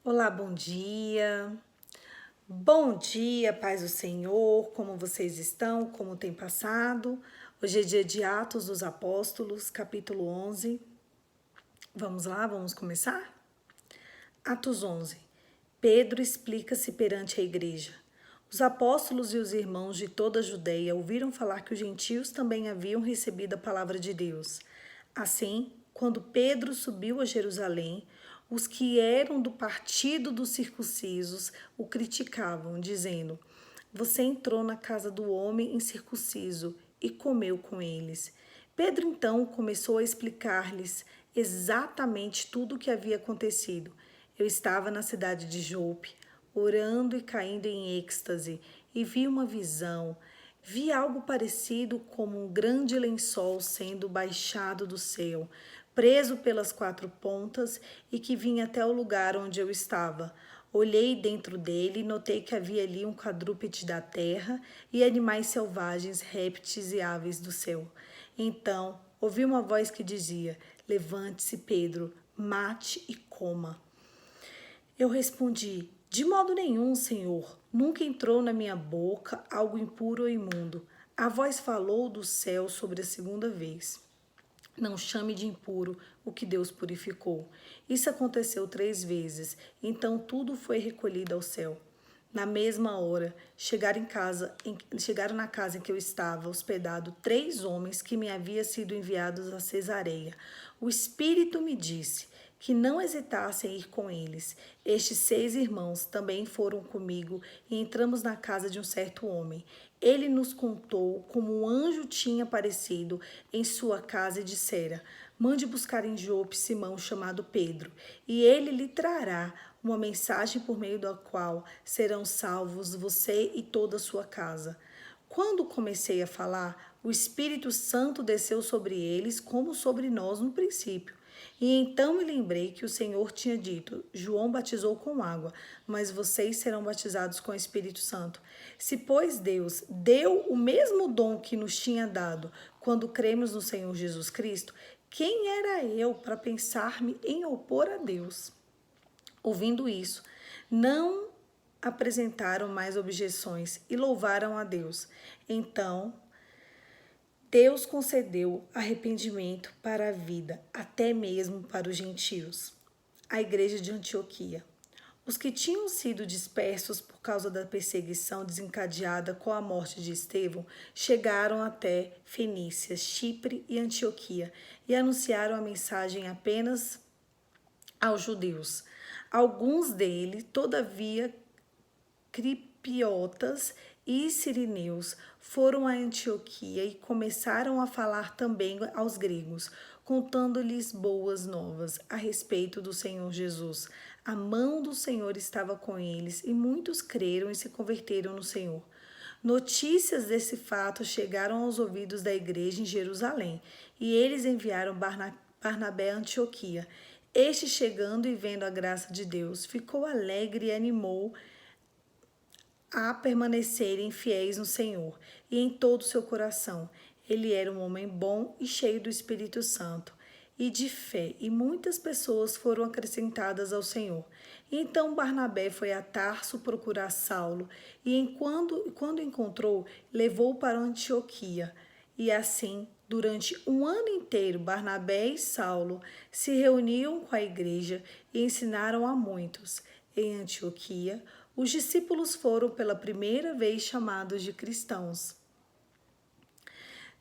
Olá, bom dia. Bom dia, paz do Senhor. Como vocês estão? Como tem passado? Hoje é dia de Atos dos Apóstolos, capítulo 11. Vamos lá, vamos começar? Atos 11. Pedro explica-se perante a igreja. Os apóstolos e os irmãos de toda a Judeia ouviram falar que os gentios também haviam recebido a palavra de Deus. Assim, quando Pedro subiu a Jerusalém, os que eram do partido dos circuncisos o criticavam, dizendo: Você entrou na casa do homem incircunciso e comeu com eles. Pedro então começou a explicar-lhes exatamente tudo o que havia acontecido. Eu estava na cidade de Jope, orando e caindo em êxtase, e vi uma visão. Vi algo parecido como um grande lençol sendo baixado do céu, preso pelas quatro pontas e que vinha até o lugar onde eu estava. Olhei dentro dele e notei que havia ali um quadrúpede da terra e animais selvagens, répteis e aves do céu. Então ouvi uma voz que dizia: Levante-se, Pedro, mate e coma. Eu respondi: De modo nenhum, Senhor. Nunca entrou na minha boca algo impuro ou imundo. A voz falou do céu sobre a segunda vez. Não chame de impuro o que Deus purificou. Isso aconteceu 3 vezes, então tudo foi recolhido ao céu. Na mesma hora, chegaram na casa em que eu estava hospedado 3 homens que me haviam sido enviados a Cesareia. O Espírito me disse que não hesitasse em ir com eles. Estes 6 irmãos também foram comigo e entramos na casa de um certo homem. Ele nos contou como um anjo tinha aparecido em sua casa e dissera: Mande buscar em Jope Simão chamado Pedro, e ele lhe trará uma mensagem por meio da qual serão salvos você e toda a sua casa. Quando comecei a falar, o Espírito Santo desceu sobre eles como sobre nós no princípio. E então me lembrei que o Senhor tinha dito: João batizou com água, mas vocês serão batizados com o Espírito Santo. Se, pois, Deus deu o mesmo dom que nos tinha dado quando cremos no Senhor Jesus Cristo, quem era eu para pensar-me em opor a Deus? Ouvindo isso, não apresentaram mais objeções e louvaram a Deus. Então, Deus concedeu arrependimento para a vida, até mesmo para os gentios. A igreja de Antioquia. Os que tinham sido dispersos por causa da perseguição desencadeada com a morte de Estevão chegaram até Fenícia, Chipre e Antioquia e anunciaram a mensagem apenas aos judeus. Alguns deles, todavia, cripiotas e sirineus foram a Antioquia e começaram a falar também aos gregos, contando-lhes boas novas a respeito do Senhor Jesus. A mão do Senhor estava com eles e muitos creram e se converteram no Senhor. Notícias desse fato chegaram aos ouvidos da igreja em Jerusalém e eles enviaram Barnabé a Antioquia. Este, chegando e vendo a graça de Deus, ficou alegre e animou a permanecerem fiéis no Senhor e em todo o seu coração. Ele era um homem bom e cheio do Espírito Santo e de fé, e muitas pessoas foram acrescentadas ao Senhor. E então Barnabé foi a Tarso procurar Saulo, e quando encontrou, levou-o para Antioquia. E assim, durante um ano inteiro, Barnabé e Saulo se reuniam com a igreja e ensinaram a muitos. Em Antioquia, os discípulos foram pela primeira vez chamados de cristãos.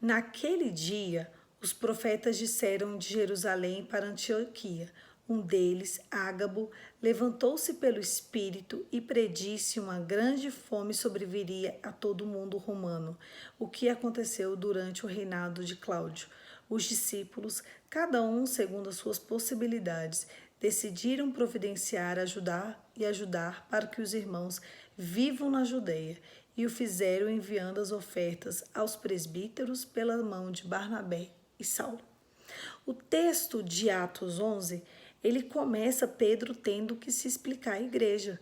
Naquele dia, os profetas disseram de Jerusalém para Antioquia. Um deles, Ágabo, levantou-se pelo Espírito e predisse uma grande fome sobreviria a todo o mundo romano, o que aconteceu durante o reinado de Cláudio. Os discípulos, cada um segundo as suas possibilidades, decidiram providenciar, ajudar para que os irmãos vivam na Judeia, e o fizeram enviando as ofertas aos presbíteros pela mão de Barnabé e Saulo. O texto de Atos 11, ele começa Pedro tendo que se explicar à igreja.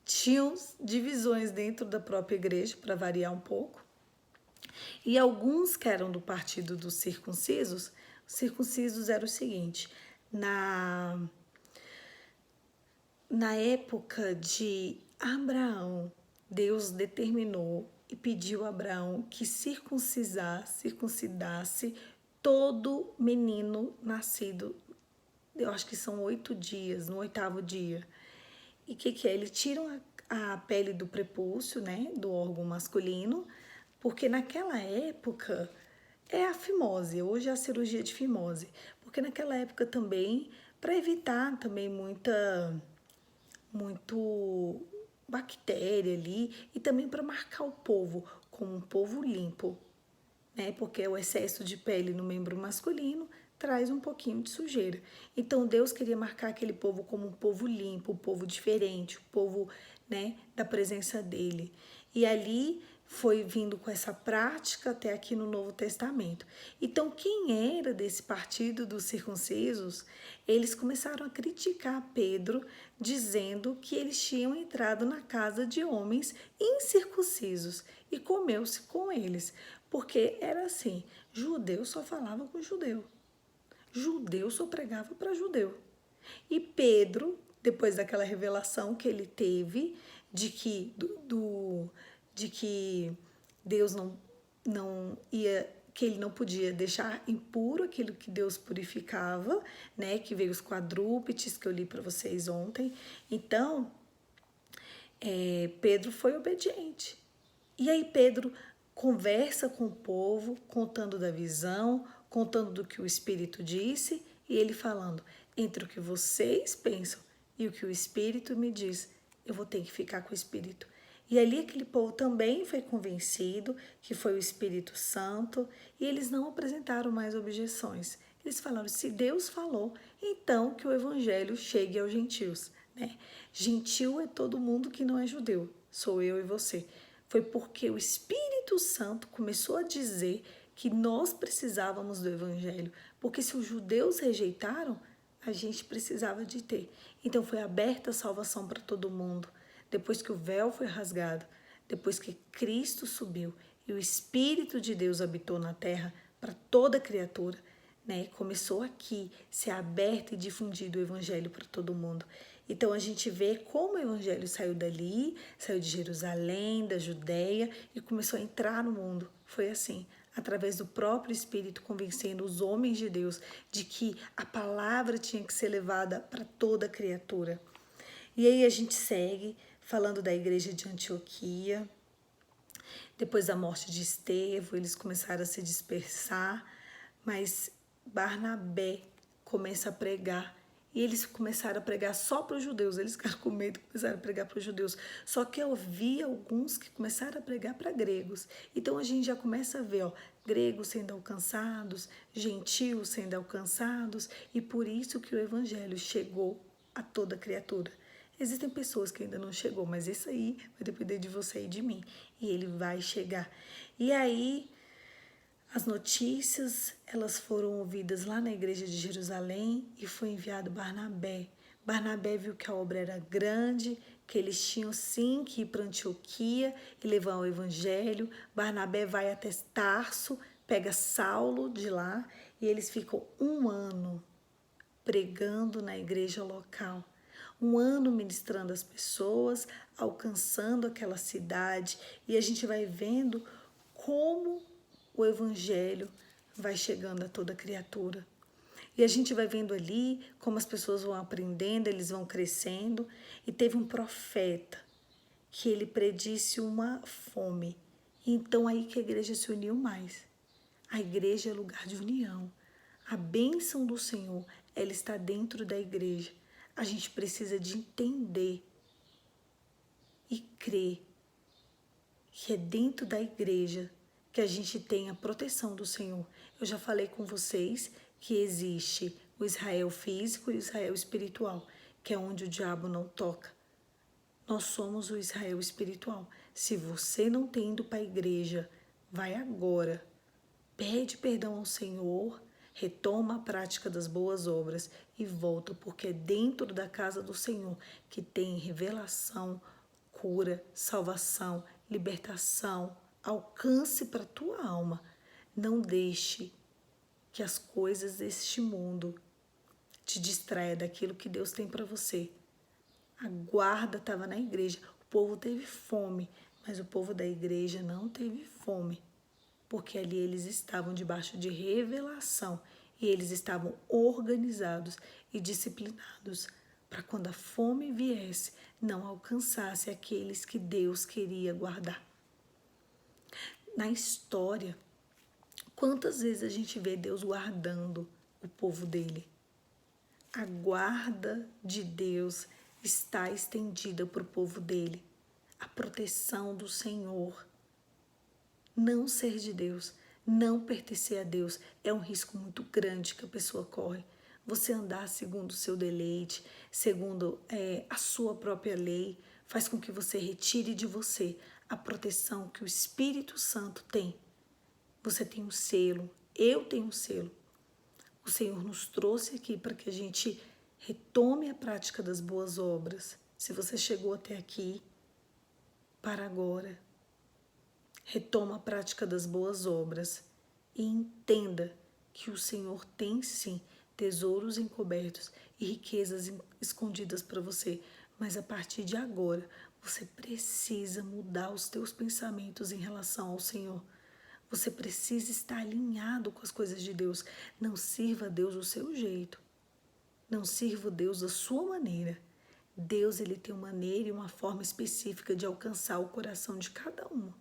Tinham divisões dentro da própria igreja, para variar um pouco, e alguns que eram do partido dos circuncisos, os circuncisos eram o seguinte: na época de Abraão, Deus determinou e pediu a Abraão que circuncidasse todo menino nascido, eu acho que são 8 dias, no 8º dia. E o que é? Eles tiram a pele do prepúcio, né, do órgão masculino, porque naquela época é a fimose, hoje é a cirurgia de fimose, porque naquela época também, para evitar também muito bactéria ali e também para marcar o povo como um povo limpo, né? Porque o excesso de pele no membro masculino traz um pouquinho de sujeira. Então Deus queria marcar aquele povo como um povo limpo, um povo diferente, um povo, né, da presença dele. E ali foi vindo com essa prática até aqui no Novo Testamento. Então, quem era desse partido dos circuncisos, eles começaram a criticar Pedro, dizendo que eles tinham entrado na casa de homens incircuncisos e comeu-se com eles. Porque era assim, judeu só falava com judeu. Judeu só pregava para judeu. E Pedro, depois daquela revelação que ele teve de que, de que Deus não ia, que ele não podia deixar impuro aquilo que Deus purificava, né? Que veio os quadrúpedes que eu li para vocês ontem. Então, Pedro foi obediente. E aí Pedro conversa com o povo, contando da visão, contando do que o Espírito disse, e ele falando, entre o que vocês pensam e o que o Espírito me diz, eu vou ter que ficar com o Espírito. E ali aquele povo também foi convencido que foi o Espírito Santo, e eles não apresentaram mais objeções. Eles falaram, se Deus falou, então que o Evangelho chegue aos gentios, né? Gentil é todo mundo que não é judeu, sou eu e você. Foi porque o Espírito Santo começou a dizer que nós precisávamos do Evangelho, porque se os judeus rejeitaram, a gente precisava de ter. Então foi aberta a salvação para todo mundo. Depois que o véu foi rasgado, depois que Cristo subiu e o Espírito de Deus habitou na terra para toda criatura, né? Começou aqui ser aberto e difundido o Evangelho para todo mundo. Então a gente vê como o Evangelho saiu dali, saiu de Jerusalém, da Judéia e começou a entrar no mundo. Foi assim, através do próprio Espírito convencendo os homens de Deus de que a palavra tinha que ser levada para toda criatura. E aí a gente segue falando da igreja de Antioquia. Depois da morte de Estevão, eles começaram a se dispersar, mas Barnabé começa a pregar. E eles começaram a pregar só para os judeus. Eles ficaram com medo e começaram a pregar para os judeus. Só que eu vi alguns que começaram a pregar para gregos. Então a gente já começa a ver, ó, gregos sendo alcançados, gentios sendo alcançados. E por isso que o evangelho chegou a toda criatura. Existem pessoas que ainda não chegou, mas isso aí vai depender de você e de mim. E ele vai chegar. E aí, as notícias, elas foram ouvidas lá na igreja de Jerusalém e foi enviado Barnabé. Barnabé viu que a obra era grande, que eles tinham sim que ir para Antioquia e levar o evangelho. Barnabé vai até Tarso, pega Saulo de lá e eles ficam 1 ano pregando na igreja local. 1 ano ministrando as pessoas, alcançando aquela cidade, e a gente vai vendo como o evangelho vai chegando a toda criatura. E a gente vai vendo ali como as pessoas vão aprendendo, eles vão crescendo, e teve um profeta que ele predisse uma fome. Então aí que a igreja se uniu mais. A igreja é lugar de união. A bênção do Senhor, ela está dentro da igreja. A gente precisa de entender e crer que é dentro da igreja que a gente tem a proteção do Senhor. Eu já falei com vocês que existe o Israel físico e o Israel espiritual, que é onde o diabo não toca. Nós somos o Israel espiritual. Se você não tem ido para a igreja, vai agora. Pede perdão ao Senhor, retoma a prática das boas obras e volta, porque é dentro da casa do Senhor que tem revelação, cura, salvação, libertação, alcance para a tua alma. Não deixe que as coisas deste mundo te distraia daquilo que Deus tem para você. A guarda estava na igreja. O povo teve fome, mas o povo da igreja não teve fome, porque ali eles estavam debaixo de revelação e eles estavam organizados e disciplinados para quando a fome viesse, não alcançasse aqueles que Deus queria guardar. Na história, quantas vezes a gente vê Deus guardando o povo dele? A guarda de Deus está estendida para o povo dele. A proteção do Senhor. Não ser de Deus, não pertencer a Deus, é um risco muito grande que a pessoa corre. Você andar segundo o seu deleite, segundo a sua própria lei, faz com que você retire de você a proteção que o Espírito Santo tem. Você tem um selo, eu tenho um selo. O Senhor nos trouxe aqui para que a gente retome a prática das boas obras. Se você chegou até aqui, para agora, retoma a prática das boas obras e entenda que o Senhor tem sim tesouros encobertos e riquezas escondidas para você, mas a partir de agora você precisa mudar os teus pensamentos em relação ao Senhor. Você precisa estar alinhado com as coisas de Deus. Não sirva a Deus do seu jeito. Não sirva a Deus da sua maneira. Deus, ele tem uma maneira e uma forma específica de alcançar o coração de cada um.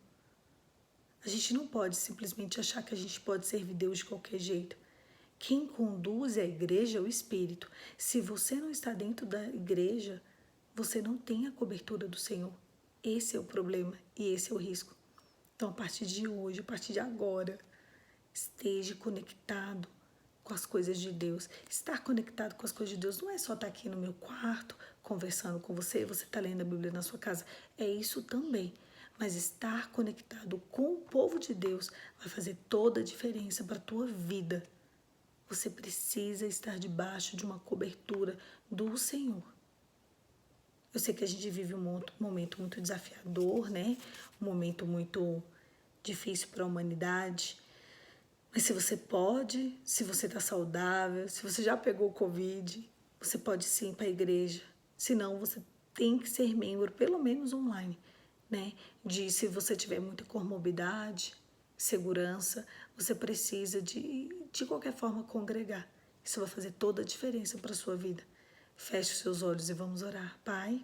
A gente não pode simplesmente achar que a gente pode servir Deus de qualquer jeito. Quem conduz a igreja é o Espírito. Se você não está dentro da igreja, você não tem a cobertura do Senhor. Esse é o problema e esse é o risco. Então, a partir de hoje, a partir de agora, esteja conectado com as coisas de Deus. Estar conectado com as coisas de Deus não é só estar aqui no meu quarto, conversando com você está lendo a Bíblia na sua casa. É isso também. Mas estar conectado com o povo de Deus vai fazer toda a diferença para a tua vida. Você precisa estar debaixo de uma cobertura do Senhor. Eu sei que a gente vive um momento muito desafiador, né? Um momento muito difícil para a humanidade. Mas se você pode, se você está saudável, se você já pegou o Covid, você pode sim ir para a igreja. Senão, você tem que ser membro, pelo menos online, né? Se você tiver muita comorbidade, segurança, você precisa de qualquer forma congregar. Isso vai fazer toda a diferença para a sua vida. Feche os seus olhos e vamos orar. Pai,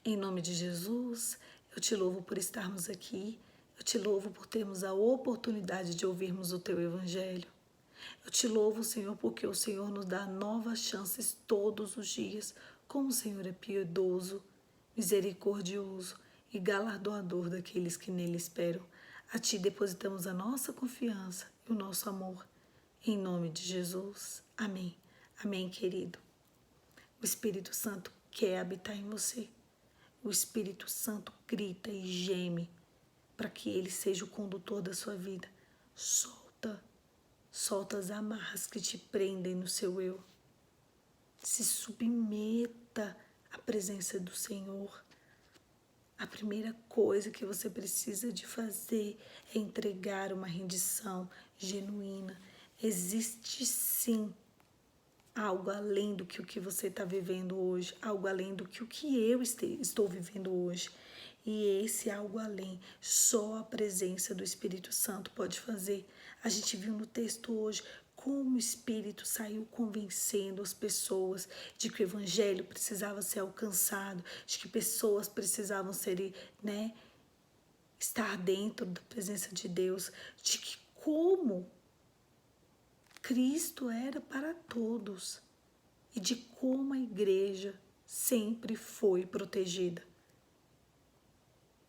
em nome de Jesus, eu te louvo por estarmos aqui. Eu te louvo por termos a oportunidade de ouvirmos o teu evangelho. Eu te louvo, Senhor, porque o Senhor nos dá novas chances todos os dias. Como o Senhor é piedoso, misericordioso e galardoador daqueles que nele esperam. A ti depositamos a nossa confiança e o nosso amor. Em nome de Jesus. Amém. Amém, querido. O Espírito Santo quer habitar em você. O Espírito Santo grita e geme para que ele seja o condutor da sua vida. Solta as amarras que te prendem no seu eu. Se submeta à presença do Senhor. A primeira coisa que você precisa de fazer é entregar uma rendição genuína. Existe sim algo além do que o que você está vivendo hoje, algo além do que o que eu estou vivendo hoje. E esse algo além, só a presença do Espírito Santo pode fazer. A gente viu no texto hoje como o Espírito saiu convencendo as pessoas de que o Evangelho precisava ser alcançado, de que pessoas precisavam ser, estar dentro da presença de Deus, de que como Cristo era para todos e de como a igreja sempre foi protegida.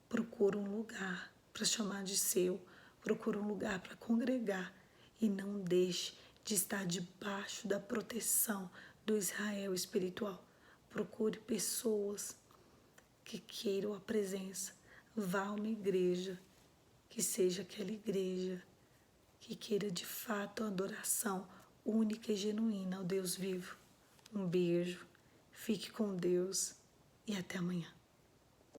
Procura um lugar para chamar de seu, procura um lugar para congregar e não deixe de estar debaixo da proteção do Israel espiritual. Procure pessoas que queiram a presença. Vá a uma igreja, que seja aquela igreja que queira de fato a adoração única e genuína ao Deus vivo. Um beijo, fique com Deus e até amanhã.